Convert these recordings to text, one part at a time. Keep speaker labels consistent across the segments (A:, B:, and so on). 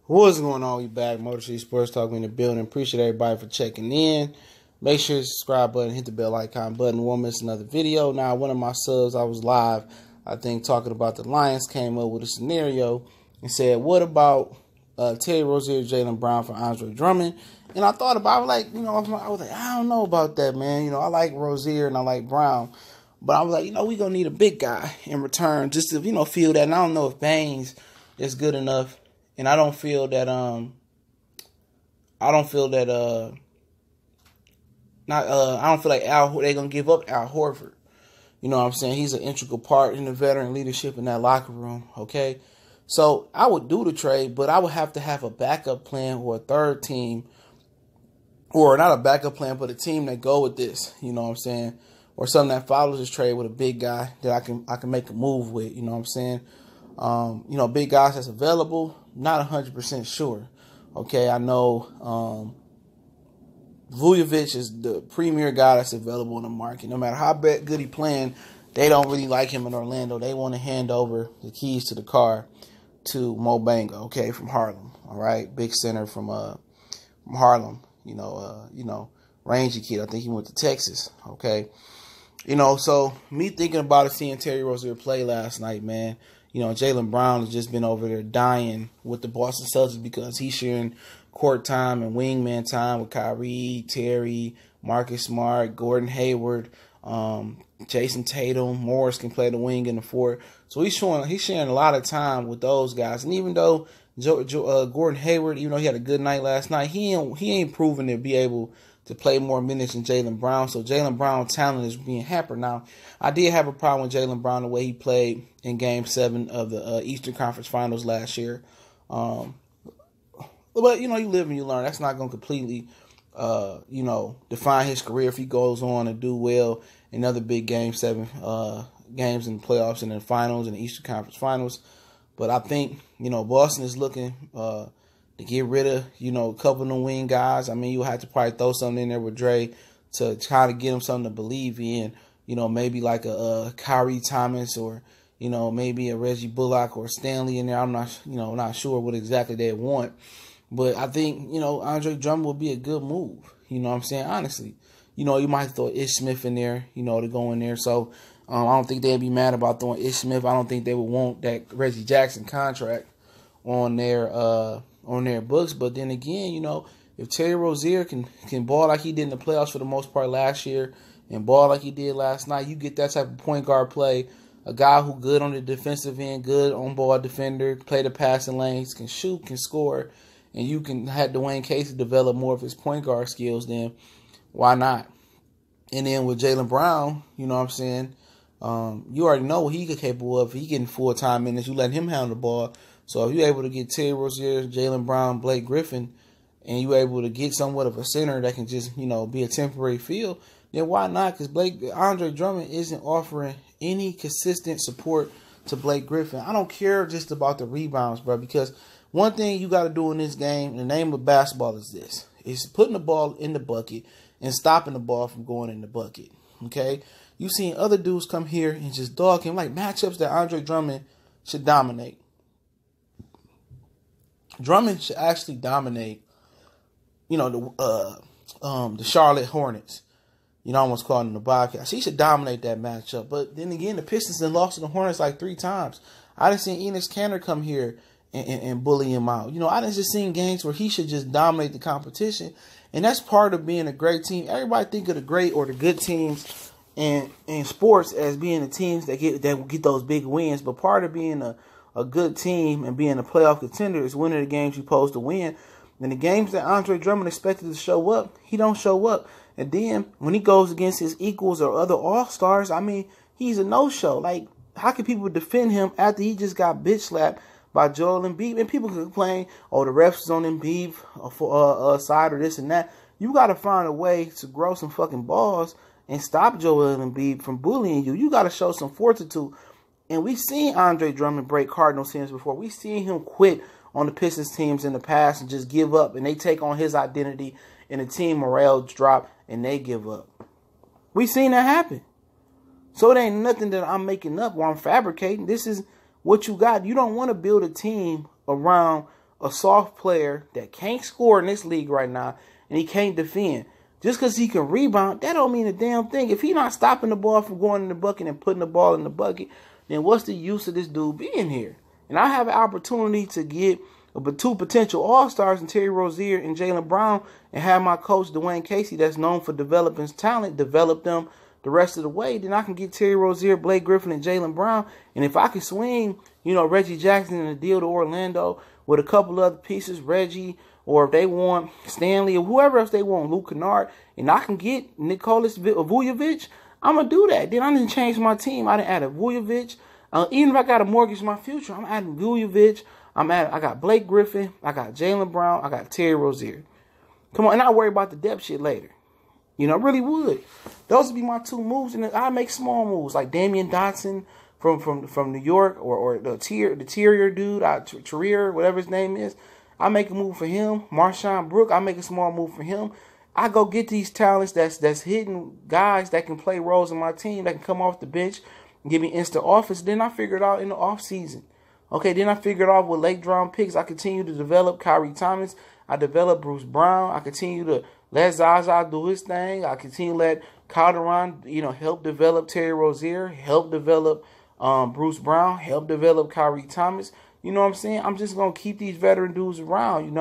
A: What's going on? We back. Motor City Sports Talk in the building. Appreciate everybody for checking in. Make sure you subscribe button, hit the bell icon button. Won't miss another video. Now, one of my subs, I was live, I think, talking about the Lions, came up with a scenario and said, what about Terry Rozier, Jaylen Brown for Andre Drummond? And I thought about it, I was like, I don't know about that, man. I like Rozier and I like Brown. But I was like, we're going to need a big guy in return just to, feel that. And I don't know if Baines is good enough. And I don't feel that I don't feel like they're gonna give up Al Horford. You know what I'm saying? He's an integral part in the veteran leadership in that locker room. Okay. So I would do the trade, but I would have to have a backup plan or a third team. Or not a backup plan, but a team that go with this. You know what I'm saying? Or something that follows this trade with a big guy that I can make a move with. You know what I'm saying? Big guys that's available, not 100% sure. Okay, I know Vujovic is the premier guy that's available in the market. No matter how good he playing, they don't really like him in Orlando. They want to hand over the keys to the car to Mo Banga, okay, from Harlem. All right, big center from Harlem. Rangy kid. I think he went to Texas. Okay, so me thinking about it, seeing Terry Rozier play last night, man. Jaylen Brown has just been over there dying with the Boston Celtics because he's sharing court time and wingman time with Kyrie, Terry, Marcus Smart, Gordon Hayward, Jason Tatum. Morris can play the wing and the forward. So he's sharing a lot of time with those guys. And even though Gordon Hayward, even though he had a good night last night, he ain't proven to be able to play more minutes than Jaylen Brown. So Jaylen Brown's talent is being hampered. Now, I did have a problem with Jaylen Brown the way he played in Game 7 of the Eastern Conference Finals last year. But, you live and you learn. That's not going to completely, define his career if he goes on and do well in other big Game 7 games in the playoffs and in the finals and the Eastern Conference Finals. But I think, Boston is looking to get rid of, a couple of the wing guys. I mean, you'll have to probably throw something in there with Dre to try to get him something to believe in. Maybe like a Kyrie Thomas or, maybe a Reggie Bullock or Stanley in there. I'm not sure what exactly they want. But I think, Andre Drummond would be a good move. You know what I'm saying? Honestly. You might throw Ish Smith in there, to go in there. So I don't think they'd be mad about throwing Ish Smith. I don't think they would want that Reggie Jackson contract on their books. But then again, if Terry Rozier can ball like he did in the playoffs for the most part last year and ball like he did last night, you get that type of point guard play, a guy who good on the defensive end, good on-ball defender, play the passing lanes, can shoot, can score, and you can have Dwayne Casey develop more of his point guard skills, then why not? And then with Jaylen Brown, you know what I'm saying, you already know what he's capable of. He getting full-time minutes. You let him handle the ball. So if you're able to get Terry Rozier, Jaylen Brown, Blake Griffin, and you're able to get somewhat of a center that can just, be a temporary field, then why not? Because Andre Drummond isn't offering any consistent support to Blake Griffin. I don't care just about the rebounds, bro, because one thing you got to do in this game, the name of basketball is this. It's putting the ball in the bucket and stopping the ball from going in the bucket, okay? You've seen other dudes come here and just dog him, like matchups that Andre Drummond should dominate. Drummond should actually dominate, the Charlotte Hornets. I almost called them the Bobcats. He should dominate that matchup. But then again, the Pistons then lost to the Hornets like 3 times. I didn't see Enes Kanter come here and bully him out. I didn't just see games where he should just dominate the competition. And that's part of being a great team. Everybody think of the great or the good teams in sports as being the teams that get those big wins. But part of being a good team and being a playoff contender is winning the games you're supposed to win. And the games that Andre Drummond expected to show up, he don't show up. And then when he goes against his equals or other all-stars, I mean, he's a no-show. Like, how can people defend him after he just got bitch slapped by Joel Embiid? And people can complain, oh, the refs is on Embiid for side or this and that. You got to find a way to grow some fucking balls and stop Joel Embiid from bullying you. You got to show some fortitude. And we've seen Andre Drummond break Cardinal teams before. We've seen him quit on the Pistons teams in the past and just give up. And they take on his identity and the team morale drop and they give up. We've seen that happen. So it ain't nothing that I'm making up or I'm fabricating. This is what you got. You don't want to build a team around a soft player that can't score in this league right now and he can't defend. Just because he can rebound, that don't mean a damn thing. If he's not stopping the ball from going in the bucket and putting the ball in the bucket, then what's the use of this dude being here? And I have an opportunity to get two potential all-stars in Terry Rozier and Jaylen Brown and have my coach, Dwayne Casey, that's known for developing talent, develop them the rest of the way. Then I can get Terry Rozier, Blake Griffin, and Jaylen Brown. And if I can swing, Reggie Jackson in a deal to Orlando with a couple other pieces, Reggie, or if they want Stanley or whoever else they want, Luke Kennard, and I can get Nikolas Vujovic, I'm going to do that. Then I didn't change my team. I didn't add a Vujovic. Even if I got to mortgage my future, I'm adding Vujovic. I got Blake Griffin. I got Jaylen Brown. I got Terry Rozier. Come on, and I'll worry about the depth shit later. I really would. Those would be my two moves, and I make small moves like Damian Dotson from New York, or the Terrier dude, Terrier, whatever his name is. I make a move for him. Marshawn Brook, I make a small move for him. I go get these talents that's hidden guys that can play roles in my team, that can come off the bench and give me instant offense. Then I figure it out in the offseason. Okay, then I figured out with late round picks. I continue to develop Kyrie Thomas. I develop Bruce Brown. I continue to let Zaza do his thing. I continue to let Calderon, help develop Terry Rozier, help develop Bruce Brown, help develop Kyrie Thomas. You know what I'm saying? I'm just going to keep these veteran dudes around,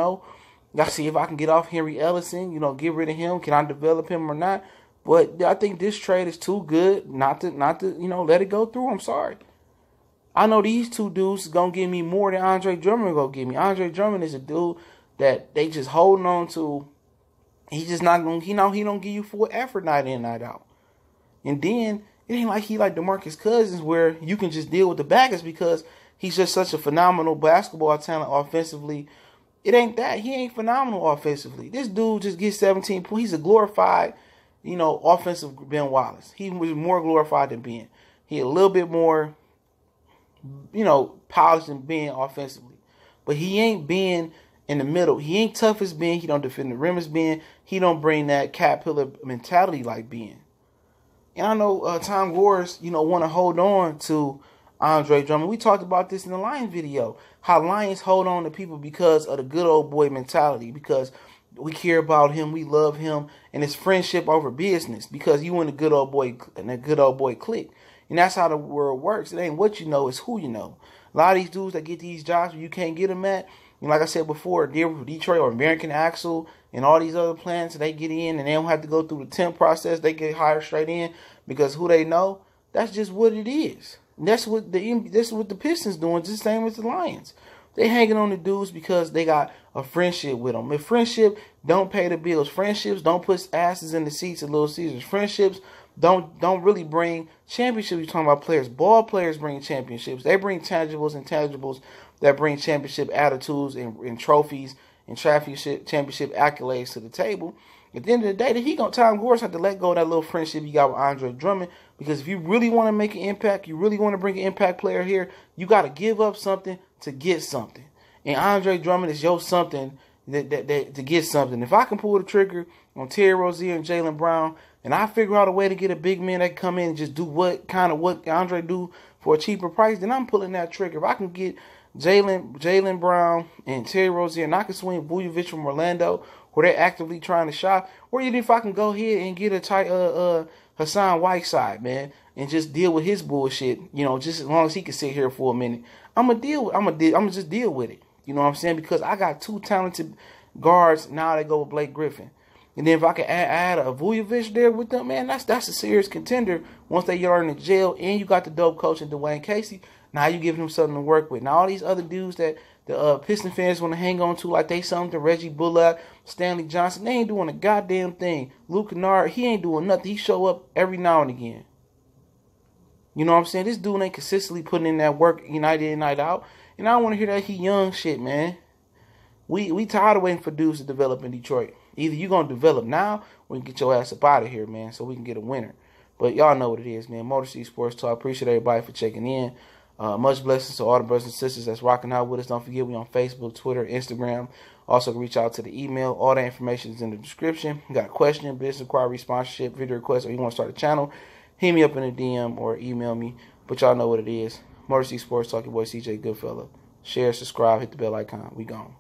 A: Gotta see if I can get off Henry Ellison, get rid of him. Can I develop him or not? But I think this trade is too good not to let it go through. I'm sorry. I know these two dudes is going to give me more than Andre Drummond going to give me. Andre Drummond is a dude that they just holding on to. He's just not going to, he don't give you full effort night in, night out. And then, it ain't like he like DeMarcus Cousins where you can just deal with the baggage because he's just such a phenomenal basketball talent offensively. It ain't that. He ain't phenomenal offensively. This dude just gets 17 points. He's a glorified, offensive Ben Wallace. He was more glorified than Ben. He a little bit more, polished than Ben offensively. But he ain't Ben in the middle. He ain't tough as Ben. He don't defend the rim as Ben. He don't bring that cat pillar mentality like Ben. And I know Tom Gores, want to hold on to Andre Drummond. We talked about this in the Lions video. How Lions hold on to people because of the good old boy mentality. Because we care about him, we love him, and it's friendship over business. Because you in a good old boy clique. And that's how the world works. It ain't what you know, it's who you know. A lot of these dudes that get these jobs where you can't get them at, and like I said before, Detroit or American Axle and all these other plants, they get in and they don't have to go through the temp process. They get hired straight in because who they know, that's just what it is. And that's what the Pistons doing, just the same as the Lions. They hanging on the dudes because they got a friendship with them. If friendship don't pay the bills, friendships don't put asses in the seats at Little Caesars. Friendships don't really bring championships. You're talking about players. Ball players bring championships. They bring tangibles and intangibles that bring championship attitudes and trophies and championship accolades to the table. At the end of the day, Tom Gores have to let go of that little friendship you got with Andre Drummond, because if you really want to make an impact, you really want to bring an impact player here, you got to give up something to get something. And Andre Drummond is your something that to get something. If I can pull the trigger on Terry Rozier and Jaylen Brown, and I figure out a way to get a big man that can come in and just do what Andre do for a cheaper price, then I'm pulling that trigger. If I can get Jaylen Brown and Terry Rozier, and I can swing Vujovic from Orlando, where they're actively trying to shop, or even if I can go ahead and get a tight Hassan Whiteside, man, and just deal with his bullshit, just as long as he can sit here for a minute, I'm gonna just deal with it. You know what I'm saying? Because I got two talented guards now that go with Blake Griffin. And then if I can add a Vujovic there with them, man, that's a serious contender once they are in the jail, and you got the dope coach in Dwayne Casey. Now you giving them something to work with. Now all these other dudes that the Piston fans want to hang on to like they something, Reggie Bullock, Stanley Johnson, they ain't doing a goddamn thing. Luke Kennard, he ain't doing nothing. He show up every now and again. You know what I'm saying? This dude ain't consistently putting in that work night in, night out. And I don't want to hear that he young shit, man. We tired of waiting for dudes to develop in Detroit. Either you going to develop now or you can get your ass up out of here, man, so we can get a winner. But y'all know what it is, man. Motor City Sports Talk. Appreciate everybody for checking in. Much blessings to all the brothers and sisters that's rocking out with us. Don't forget we on Facebook, Twitter, Instagram. Also can reach out to the email. All that information is in the description. You got a question, business inquiry, sponsorship, video request, or you want to start a channel, hit me up in a DM or email me. But y'all know what it is. Motor City Sports Talk, your boy CJ Goodfella. Share, subscribe, hit the bell icon. We gone.